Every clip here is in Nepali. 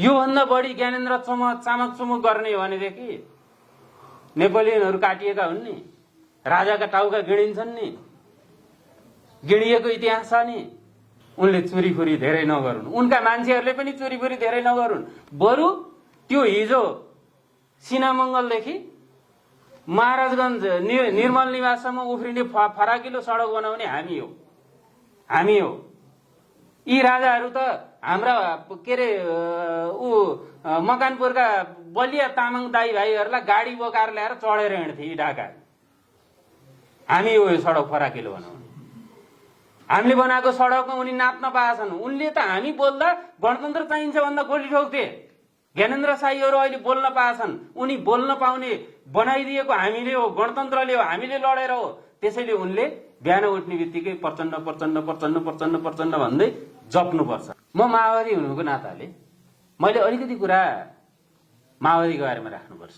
योभन्दा बढी ज्ञानेन्द्र चामक चुमुक गर्ने हो भनेदेखि नेपोलियनहरू काटिएका हुन् नि, राजाका टाउका गिडिन्छन् नि, गिडिएको इतिहास छ नि। उनले चोरीफुरी धेरै नगरून्, उनका मान्छेहरूले पनि चोरीफुरी धेरै नगरून्, बरु त्यो हिजो सिनामङ्गलदेखि महाराजगञ्ज निर्मल निवाससम्म उफ्रिने फराकिलो सडक बनाउने हामी हो। यी राजाहरू त हाम्रा के अरे मकानपुरका बलिया तामाङ दाई भाइहरूलाई गाडी बोकाएर ल्याएर चढेर हिँड्थे यी ढाका। हामी हो यो सडक फराकिलो बनाउने। हामीले बनाएको सडकमा उनी नाप्न पाएछन्। उनले त हामी बोल्दा गणतन्त्र चाहिन्छ भन्दा गोली ठोक्थे। ज्ञानेन्द्र शाहीहरू अहिले बोल्न पाएछन्। उनी बोल्न पाउने बनाइदिएको हामीले हो, गणतन्त्रले हो, हामीले लडेर हो। त्यसैले उनले बिहान उठ्ने बित्तिकै प्रचण्ड प्रचण्ड प्रचण्ड प्रचण्ड प्रचण्ड भन्दै जप्नुपर्छ। म माओवादी हुनुको नाताले मैले अलिकति कुरा माओवादीको बारेमा राख्नुपर्छ।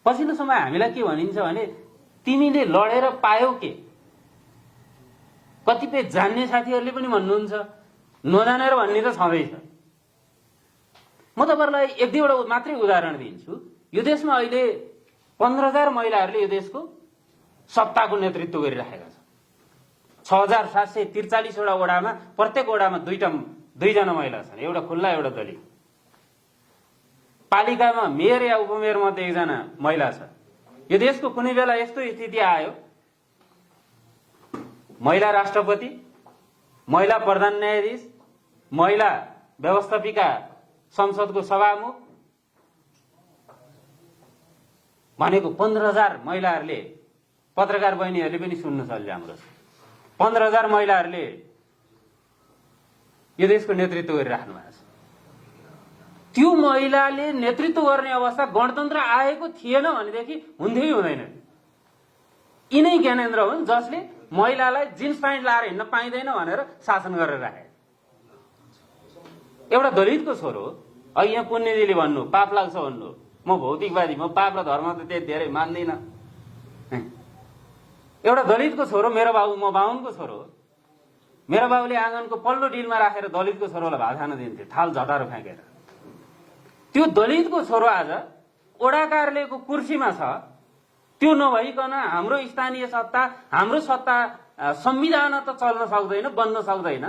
पछिल्लो समय हामीलाई के भनिन्छ भने तिमीले लडेर पायौ के? कतिपय जान्ने साथीहरूले पनि भन्नुहुन्छ, नजानेर भन्ने त छँदैछ। म तपाईहरुलाई एक दुईवटा मात्रै उदाहरण दिन्छु। यो देशमा अहिले 15,000 महिलाहरूले यो देशको सत्ताको नेतृत्व गरिराखेका छन्। 6,743 वटा वडामा प्रत्येक वडामा दुईजना महिला छन्, एउटा खुल्ला एउटा दलित। पालिकामा मेयर या उपमेयर मध्ये एकजना महिला छ। यो देशको कुनै बेला यस्तो स्थिति आयो, महिला राष्ट्रपति, महिला प्रधान न्यायाधीश, महिला व्यवस्थापिका संसदको सभामुख भनेको 15,000 महिलाहरूले, पत्रकार बहिनीहरूले पनि सुन्न सक्छ हाम्रो। 15,000 महिलाहरूले यो देशको नेतृत्व गरिराख्नु भएको छ। त्यो महिलाले नेतृत्व गर्ने अवस्था गणतन्त्र आएको थिएन भनेदेखि हुन्थ्यो कि हुँदैन? यिनै ज्ञानेन्द्र हुन् जसले महिलालाई जिन्स प्यान्ट लाएर हिँड्न पाइँदैन भनेर शासन गरेर राखे। एउटा दलितको छोरो, अहिले यहाँ पुण्यजीले भन्नु पाप लाग्छ भन्नु, म भौतिकवादी, म पाप र धर्म त त्यति धेरै मान्दिनँ। एउटा दलितको छोरो, मेरो बाबु, म बाहुनको छोरो, मेरो बाबुले आँगनको पल्लो डिलमा राखेर दलितको छोरोलाई भात खान दिन्थे, थाल झटारो फ्याँकेर। त्यो दलितको छोरो आज वडा कार्यालयको कुर्सीमा छ। त्यो नभइकन हाम्रो स्थानीय सत्ता, हाम्रो सत्ता, संविधान त चल्न सक्दैन, बन्न सक्दैन।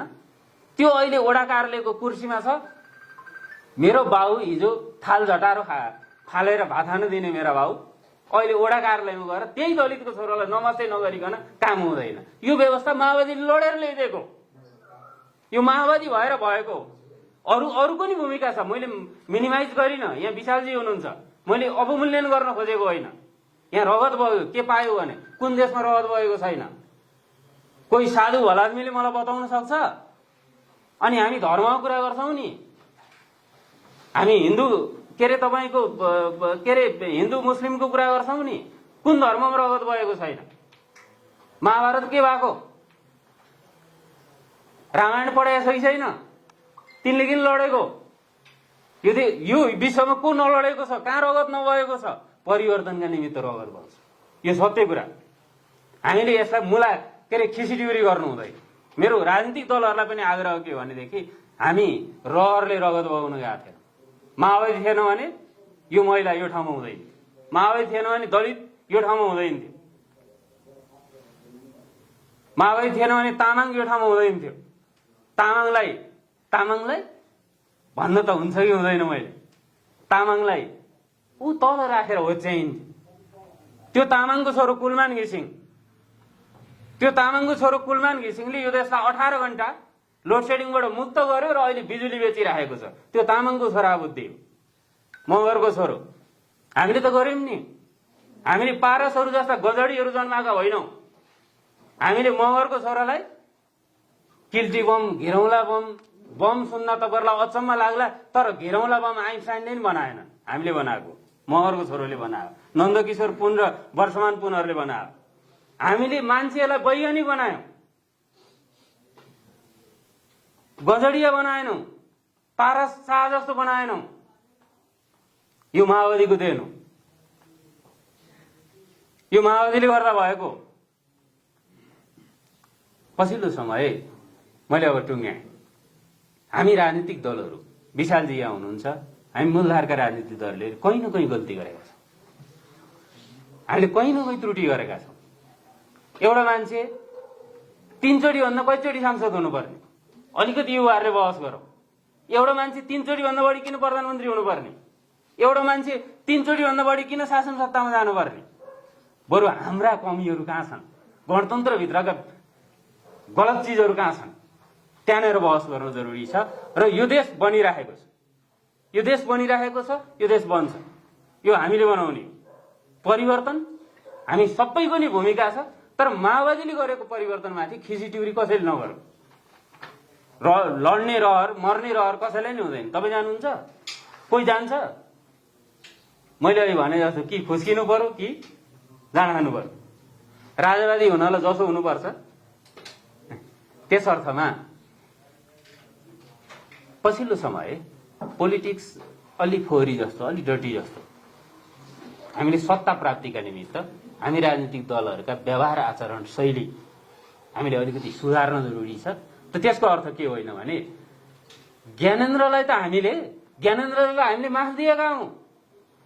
त्यो अहिले वडा कार्यालयको कुर्सीमा छ। मेरो बाबु हिजो थाल झटारो फालेर भात खान दिने मेरो बाबु अहिले वडा कार्यालयमा गएर त्यही दलितको छोरालाई नमस्ते नगरिकन काम हुँदैन। यो व्यवस्था माओवादीले लडेर ल्याइदिएको, यो माओवादी भएर भएको। अरूको नि भूमिका छ, मैले मिनिमाइज गरिन। यहाँ विशालजी हुनुहुन्छ, मैले अवमूल्यन गर्न खोजेको होइन। यहाँ रगत बग्यो, के पायो भने कुन देशमा रगत बगेको छैन? कोही साधु भलादमीले मलाई बताउन सक्छ? अनि हामी धर्मको कुरा गर्छौं नि, हामी हिन्दू के अरे तपाईको के अरे हिन्दू मुस्लिमको कुरा गर्छौं नि, कुन धर्ममा रगत बगेको छैन? महाभारत के भएको? रामायण पढाएको छ कि छैन? तिनले किन लडेको? यो विश्वमा को नलडेको छ? कहाँ रगत नबगेको छ? परिवर्तनका निमित्त रगत बग्छ। यो सत्य कुरा। हामीले यसलाई मुला के अरे खिसिटिउरी गर्नु हुँदैन। मेरो राजनीतिक दलहरूलाई पनि आग्रह के भनेदेखि हामी रहरले रगत बगाउन गएको थिएन। माओवादी थिएन भने यो महिला यो ठाउँमा हुँदैन, माओवादी थिएन भने दलित यो ठाउँमा हुँदैन थियो, माओवादी थिएन भने तामाङ यो ठाउँमा हुँदैन थियो। तामाङलाई भन्न त हुन्छ कि हुँदैन? मैले तामाङलाई ऊ तल राखेर होच्याइन्थ्यो। त्यो तामाङको छोरो कुलमान घिसिङले यो देशलाई 18 घण्टा लोड सेडिङबाट मुक्त गर्यो र अहिले बिजुली बेचिराखेको छ। त्यो तामाङको छोरा बुद्धि हो, मगरको छोरो। हामीले त गर्यौं नि। हामीले पारसहरू जस्ता गजडीहरू जन्माएका होइनौं। हामीले मगरको छोरालाई किल्टी बम, घिरौँला बम सुन्न तपाईहरुलाई अचम्म लाग्ला, तर घिरौँला बम आइन्स्टाइनले नि बनाएन, हामीले बनाएको, मगरको छोरोले बनायो। नन्दकिशोर पुन र वर्षमान पुनहरूले बनायो। हामीले मान्छेलाई वैज्ञानिक बनायौं, गजडिया बनाएनौं, पारस शाह जस्तो बनाएनौं। यो माओवादीको देन हो, यो माओवादीले गर्दा भएको। पछिल्लो समय मैले अब टुङ्ग्याएँ, हामी राजनीतिक दलहरू विशालजी यहाँ हुनुहुन्छ, हामी मूलधारका राजनीतिक दलले कहीँ न कहीँ गल्ती गरेका छौँ, हामीले कहीँ न कहीँ त्रुटि गरेका छौँ। एउटा मान्छे 3 चोटि भन्दा कतिचोटि सांसद हुनुपर्ने, अलिकति युवाहरूले बहस गरौँ। एउटा मान्छे 3 चोटि भन्दा बढी किन प्रधानमन्त्री हुनुपर्ने, एउटा मान्छे 3 चोटि भन्दा बढी किन शासन सत्तामा जानुपर्ने? बरु हाम्रा कमीहरू कहाँ छन्, गणतन्त्रभित्रका गलत चिजहरू कहाँ छन्, त्यहाँनिर बहस गर्नु जरुरी छ। र यो देश बनिराखेको छ, यो देश बनिराखेको छ, यो देश बन्छ, यो हामीले बनाउने परिवर्तन हामी सबैको नि भूमिका छ। तर माओवादीले गरेको परिवर्तनमाथि खिचिटिउरी कसैले नगरौँ। लड्ने रहर मर्ने रहर कसैलाई नै हुँदैन। तपाईँ जानुहुन्छ, कोही जान्छ? मैले अहिले भने जस्तो कि फुस्किनु पर्यो कि जान खानु पर्यो। राजावादी हुनलाई जसो हुनुपर्छ त्यस अर्थमा पछिल्लो समय पोलिटिक्स अलि फोहोरी जस्तो, अलि डर्टी जस्तो। हामीले सत्ता प्राप्तिका निमित्त हामी राजनीतिक दलहरूका व्यवहार आचरण शैली हामीले अलिकति सुधार्न जरुरी छ। त त्यसको अर्थ के होइन भने ज्ञानेन्द्रलाई हामीले माफ दिएका हौं।